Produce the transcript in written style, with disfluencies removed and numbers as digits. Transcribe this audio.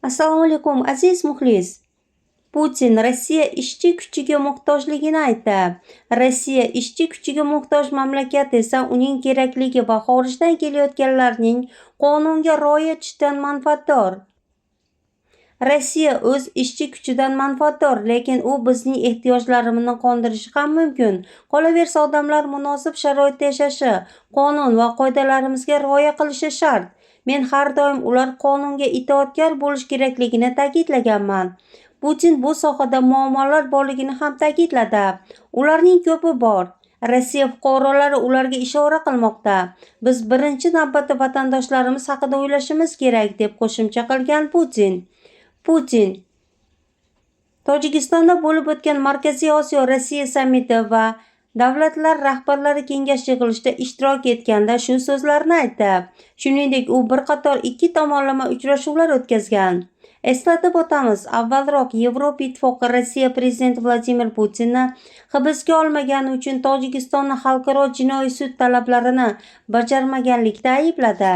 Assalomu alaykum aziz muxlis. Putin Rossiya ishchi kuchiga muhtojligini aytdi. Rossiya ishchi kuchiga muhtoj mamlakat esa uning kerakligi va xorijdan kelayotganlarning qonunga rioya etishidan manfaatdor. Rossiya o'z ishchi kuchidan manfaatdor, lekin u bizning ehtiyojlarimizni qondirishi ham mumkin. Qolaversa, odamlar munosib sharoitda yashashi, qonun va qoidalarimizga rioya qilishi shart. Men har doim ular qonunga itoatkor bo'lish kerakligini ta'kidlaganman. Putin bu sohada muammolar borligini ham ta'kidladi. Ularning ko'pi bor. Rossiya fuqarolari ularga ishora qilmoqda. Biz birinchi navbatda vatandoshlarimiz haqida o'ylashimiz kerak, deb qo'shimcha qilgan Putin Tojikistonda bo'lib o'tgan Markaziy Osiyo Rossiya sammiti va Davlatlar rahbarlari kengash yig'ilishida ishtirok etganda shu so'zlarni aytdi. Shuningdek, u bir qator ikki tomonlama uchrashuvlar o'tkazgan. Eslatib o'tamiz, avvalroq Yevropa Ittifoqi Rossiya prezidenti Vladimir Putinni hibsga olmagani uchun Tojikistonni xalqaro jinoiy sud talablarini bajarmaganlikda aybladi.